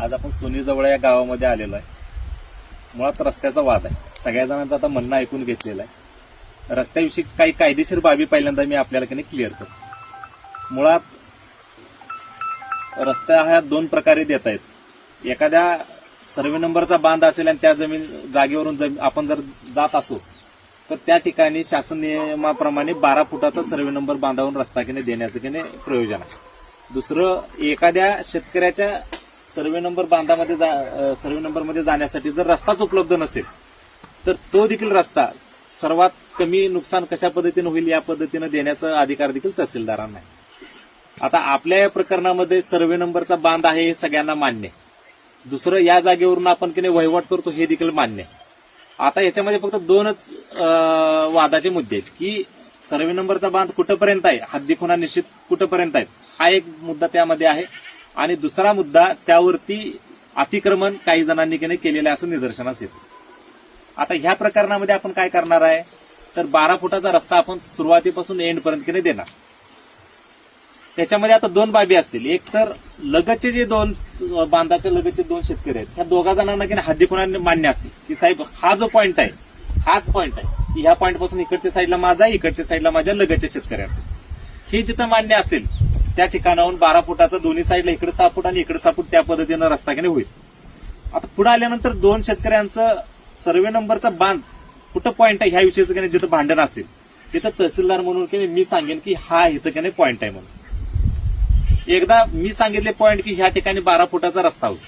आज आपण सोनीजवळ या गावामध्ये आलेलो आहे. मुळात रस्त्याचा वाद आहे. सगळ्या जणांचं आता म्हणणं ऐकून घेतलेलं आहे. रस्त्याविषयी काही कायदेशीर बाबी पहिल्यांदा मी आपल्याला क्लिअर करतो. मुळात रस्ता ह्या दोन प्रकारे देता येत. एखाद्या सर्वे नंबरचा बांध असेल आणि त्या जागेवरून आपण जर जात असू तर त्या ठिकाणी शासन नियमाप्रमाणे 12 फुटाचा सर्वे नंबर बांधावून रस्ता देण्याचं प्रयोजन आहे. दुसरं, एखाद्या शेतकऱ्याच्या सर्वे नंबरमध्ये जाण्यासाठी जर रस्ताच उपलब्ध नसेल तर तो देखील रस्ता सर्वात कमी नुकसान कशा पद्धतीने होईल या पद्धतीने देण्याचा अधिकार देखील तहसीलदारांना आहे. आता आपल्या या प्रकरणामध्ये सर्वे नंबरचा बांध आहे हे सगळ्यांना मान्य आहे. दुसरं, या जागेवरून आपण वहिवाट करतो हे देखील मान्य आहे. आता याच्यामध्ये फक्त दोनच वादाचे मुद्दे आहेत की सर्वे नंबरचा बांध कुठपर्यंत आहे, हद्दी खुणा निश्चित कुठपर्यंत आहेत, हा एक मुद्दा त्यामध्ये आहे. आणि दुसरा मुद्दा, त्यावरती अतिक्रमण काही जणांनी केलेलं असं निदर्शनास येतं. आता ह्या प्रकरणामध्ये आपण काय करणार आहे तर 12 फुटाचा रस्ता आपण सुरुवातीपासून एंडपर्यंत देणार. त्याच्यामध्ये आता दोन बाबी असतील. एक तर लगतचे जे बांधाच्या लगतचे दोन शेतकरी आहेत, ह्या दोघा जणांना हद्दी खुणा मान्य असेल की साहेब हा जो पॉईंट आहे हाच पॉईंट आहे की ह्या पॉईंट पासून इकडच्या साईडला माझा, इकडच्या साईडला माझ्या लगतच्या शेतकऱ्याचं, हे जिथं मान्य असेल त्या ठिकाणाहून 12 फुटाचा दोन्ही साईडला इकडे 6 फूट आणि इकडे 6 फूट त्या पद्धतीनं रस्ता होईल. आता पुढे आल्यानंतर दोन शेतकऱ्यांचं सर्वे नंबरचा बांध कुठं पॉईंट आहे ह्या विषयीचं जिथं भांडण असेल तिथं तहसीलदार म्हणून मी सांगेन की हा इथं पॉईंट आहे म्हणून. एकदा मी सांगितले पॉईंट की ह्या ठिकाणी 12 फुटाचा रस्ता होईल.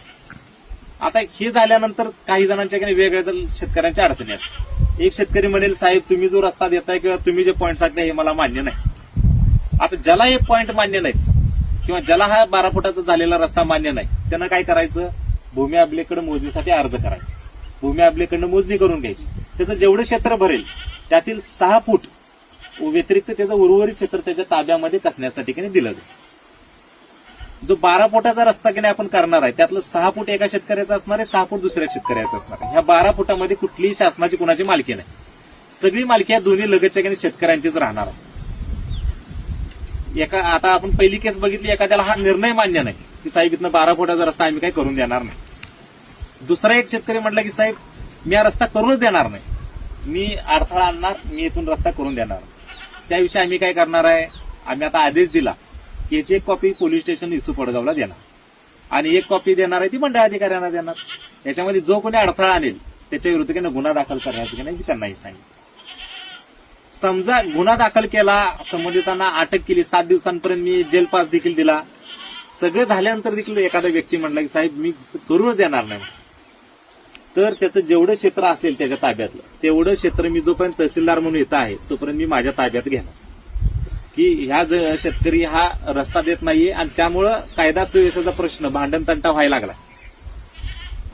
आता हे झाल्यानंतर काही जणांच्या वेगवेगळ्या शेतकऱ्यांच्या अडचणी असतात. एक शेतकरी म्हणेल साहेब तुम्ही जो रस्ता देताय किंवा तुम्ही जे पॉईंट सांगताय हे मला मान्य नाही. आता ज्याला हे पॉईंट मान्य नाहीत किंवा ज्याला हा 12 फुटाचा झालेला रस्ता मान्य नाही त्यानं काय करायचं, भूमी अभिलेखकडे मोजणीसाठी अर्ज करायचा. भूमी अभिलेखकडनं मोजणी करून घ्यायची. त्याचं जेवढं क्षेत्र भरेल त्यातील 6 फूट व्यतिरिक्त त्याचं उर्वरित क्षेत्र त्याच्या ताब्यामध्ये कसण्यासाठी दिलं जाईल. जो 12 फुटाचा रस्ता आपण करणार आहे त्यातलं 6 फूट एका शेतकऱ्याचा असणार आहे, 6 फूट दुसऱ्या शेतकऱ्याचा असणार आहे. ह्या 12 फुटामध्ये कुठलीही शासनाची कुणाची मालकी नाही. सगळी मालकी या दोन्ही लगतच्या शेतकऱ्यांचीच राहणार आहे. आता आपण पहिली केस बघितली, एखाद्याला हा निर्णय मान्य नाही की साहेब इथनं 12 फुटाचा रस्ता आम्ही काही करून देणार नाही. दुसरा एक शेतकरी म्हटला की साहेब मी हा रस्ता करूनच देणार नाही, मी अडथळा आणणार, मी इथून रस्ता करून देणार. त्याविषयी आम्ही काय करणार आहे, आम्ही आता आदेश दिला की याची एक कॉपी पोलीस स्टेशन इसू पडगावला देणार आणि एक कॉपी देणार आहे ती मंडळ अधिकाऱ्यांना देणार. याच्यामध्ये जो कोणी अडथळा आणेल त्याच्या विरुद्ध गुन्हा दाखल करण्याचं नाही त्यांनाही सांगितलं. समजा गुन्हा दाखल केला, संबंधितांना अटक केली, 7 दिवसांपर्यंत मी जेल पास देखील दिला, सगळं झाल्यानंतर देखील एखादा व्यक्ती म्हटला की साहेब मी करूनच देणार नाही, तर त्याचं जेवढं क्षेत्र असेल त्याच्या ताब्यातलं तेवढं क्षेत्र मी जोपर्यंत तहसीलदार म्हणून येत आहे तोपर्यंत मी माझ्या ताब्यात घेणार. की ह्या शेतकरी हा रस्ता देत नाहीये आणि त्यामुळं कायदा सुव्यवस्थेचा प्रश्न भांडण तंटा व्हायला लागला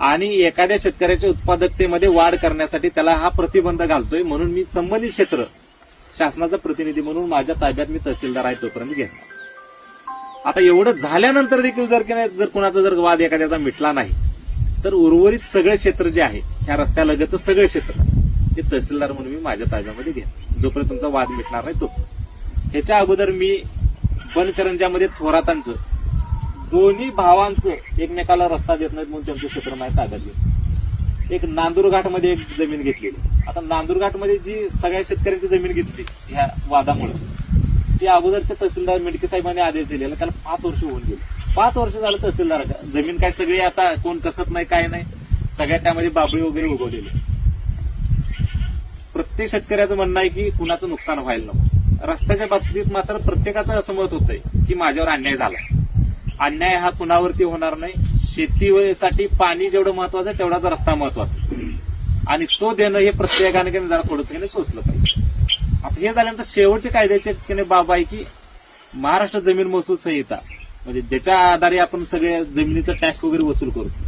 आणि एखाद्या शेतकऱ्याच्या उत्पादकतेमध्ये वाढ करण्यासाठी त्याला हा प्रतिबंध घालतोय, म्हणून मी संबंधित क्षेत्र शासनाचा प्रतिनिधी म्हणून माझ्या ताब्यात मी तहसीलदार आहे तोपर्यंत घेणार. आता एवढं झाल्यानंतर देखील जर कुणाचा वाद एखाद्याचा मिटला नाही तर उर्वरित सगळे क्षेत्र जे आहे ह्या रस्त्यालगतचं सगळे क्षेत्र हे तहसीलदार म्हणून मी माझ्या ताब्यामध्ये घेणार जोपर्यंत तुमचा वाद मिटणार नाही तो. ह्याच्या अगोदर मी बनकरंजामध्ये थोरातांचं दोन्ही भावांचं एकमेकाला रस्ता देत नाहीत म्हणून त्यांचं क्षेत्र माझ्या ताब्यात घेतलं. एक नांदूरघाटमध्ये एक जमीन घेतलेली. आता नांदूरघाटमध्ये जी सगळ्या शेतकऱ्यांची जमीन घेतली ह्या वादामुळे ती अगोदरच्या तहसीलदार मेडके साहेबांनी आदेश दिलेला, त्याला 5 वर्ष होऊन गेले. 5 वर्ष झालं तहसीलदार जमीन काय सगळी आता कोण कसत नाही काय नाही, सगळ्या त्यामध्ये बाबळी वगैरे उगवलेली. प्रत्येक शेतकऱ्याचं म्हणणं आहे की कुणाचं नुकसान व्हायला नको. रस्त्याच्या बाबतीत मात्र प्रत्येकाचं असं मत होतंय की माझ्यावर अन्याय झाला. अन्याय हा कुणावरती होणार नाही. शेतीसाठी पाणी जेवढं महत्वाचं आहे तेवढाच रस्ता महत्वाचा आणि तो देणं हे प्रत्येकाने जरा थोडंसं सोचलं पाहिजे. आता हे झाल्यानंतर शेवटचे कायद्याचे बाब आहे की महाराष्ट्र जमीन महसूल संहिता, म्हणजे ज्याच्या आधारे आपण सगळ्या जमिनीचा टॅक्स वगैरे वसूल करतो,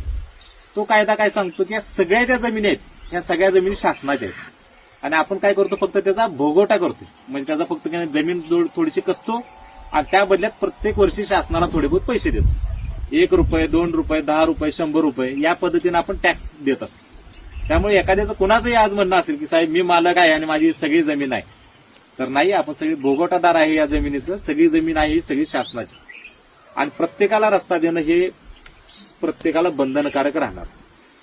तो कायदा काय सांगतो की या सगळ्या ज्या जमिनी आहेत ह्या सगळ्या जमिनी शासनाच्या आहेत आणि आपण काय करतो फक्त त्याचा भोगवटा करतो. म्हणजे त्याचा फक्त जमीन थोडीशी कसतो आणि त्या बदल्यात प्रत्येक वर्षी शासनाला थोडे बहुत पैसे देतो. 1 रुपये, 2 रुपये, 10 रुपये, 100 रुपये या पद्धतीने आपण टॅक्स देत असतो. त्यामुळे एखाद्याचं कोणाचंही आज म्हणणं असेल की साहेब मी मालक आहे आणि माझी सगळी जमीन आहे, तर नाही, आपण सगळी भोगवटादार आहे या जमिनीचं. सगळी जमीन आहे ही सगळी शासनाची आणि प्रत्येकाला रस्ता देणं हे प्रत्येकाला बंधनकारक राहणार।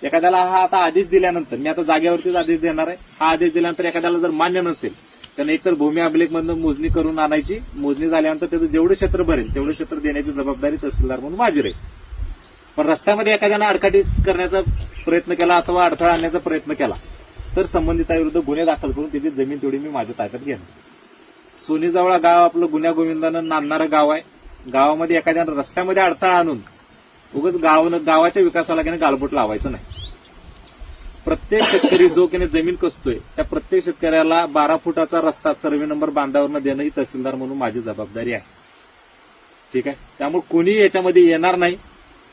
एखाद्याला हा आता आदेश दिल्यानंतर, मी आता जागेवरतीच आदेश देणार आहे, हा आदेश दिल्यानंतर एखाद्याला जर मान्य नसेल त्याने एकतर भूमी अभिलेखमधून मोजणी करून आणायची, मोजणी झाल्यानंतर त्याचं जेवढं क्षेत्र भरेल तेवढं क्षेत्र देण्याची जबाबदारी तहसीलदार म्हणून माझी राहील। पण रस्त्यामध्ये एखाद्यानं आडकाठी करण्याचा प्रयत्न केला अथवा अडथळा आणण्याचा प्रयत्न केला तर संबंधिताविरुद्ध गुन्हे दाखल करून त्याची जमीन तेवढी मी माझ्या ताब्यात घेणार। सोनीजवळ गाव आपलं गुन्ह्या गोविंदानं नांदणारं गाव आहे। गावामध्ये एखाद्यानं रस्त्यामध्ये अडथळा आणून उगाच गावाच्या विकासाला गालबोट लावायचं नाही। प्रत्येक शेतकरी जो जमीन कसतोय त्या प्रत्येक शेतकऱ्याला 12 फुटाचा रस्ता सर्व्हे नंबर बांधावरनं देणं ही तहसीलदार म्हणून माझी जबाबदारी आहे। ठीक आहे, त्यामुळे कोणी याच्यामध्ये येणार नाही।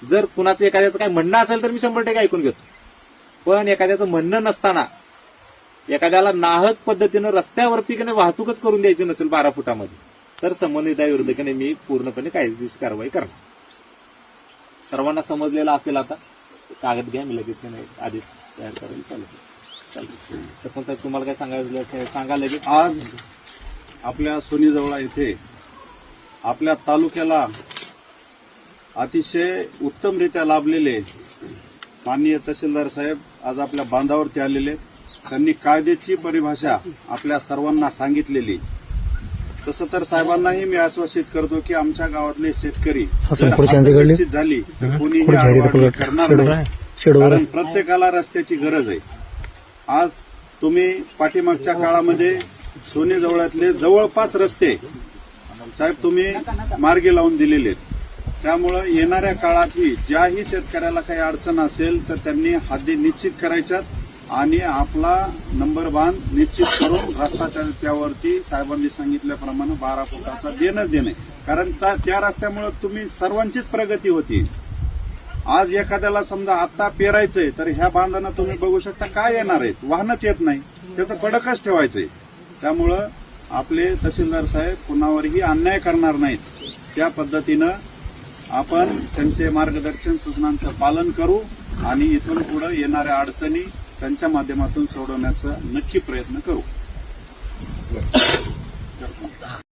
जर कुणाचं एखाद्याचं काही म्हणणं असेल तर मी 100% ऐकून घेतो, पण एखाद्याचं म्हणणं नसताना एखाद्याला नाहक पद्धतीनं रस्त्यावरती वाहतूकच करून द्यायची नसेल 12 फुटामध्ये तर संबंधिताविरुद्ध मी पूर्णपणे कायदेशीर कारवाई करणार। सर्वांना समजलेलं असेल आता, कागद घ्या, मी लगेच आदेश तयार करायला चालू। सरपंच साहेब तुम्हाला काय सांगायचं असेल सांगा लगेच। आज आपल्या सोनीजवळा येथे आपल्या तालुक्याला अतिशय उत्तमरित्या लाभलेले माननीय तहसीलदार साहेब आज आपल्या बांधावरती आलेले, त्यांनी कायद्याची परिभाषा आपल्या सर्वांना सांगितलेली। तसं तर साहेबांनाही मी आश्वासित करतो की आमच्या गावातले शेतकरी अपेक्षित झाली तर कोणीही आडवाढवी करणार नाही, कारण प्रत्येकाला रस्त्याची गरज आहे। आज तुम्ही पाठीमागच्या काळामध्ये सोनीजवळातले जवळपास रस्ते साहेब तुम्ही मार्गी लावून दिलेले आहेत, त्यामुळं येणाऱ्या काळातही ज्याही शेतकऱ्याला काही अडचण असेल तर त्यांनी हद्दी निश्चित करायच्यात आणि आपला नंबर बांध निश्चित करून रस्त्याच्या त्यावरती साहेबांनी सांगितल्याप्रमाणे 12 फुटाचा देणे, कारण त्या रस्त्यामुळे तुम्ही सर्वांचीच प्रगती होती। आज एखाद्याला समजा आता पेरायचंय तर ह्या बांधानं तुम्ही बघू शकता काय येणार आहेत, वाहनच येत नाही, त्याचं कडकच ठेवायचंय। त्यामुळं आपले तहसीलदार साहेब कुणावरही अन्याय करणार नाहीत, त्या पद्धतीनं आपण त्यांचे मार्गदर्शन सूचनांचं पालन करू आणि इथून पुढे येणाऱ्या अडचणी त्यांच्या माध्यमातून सोडवण्याचा नक्की प्रयत्न करू।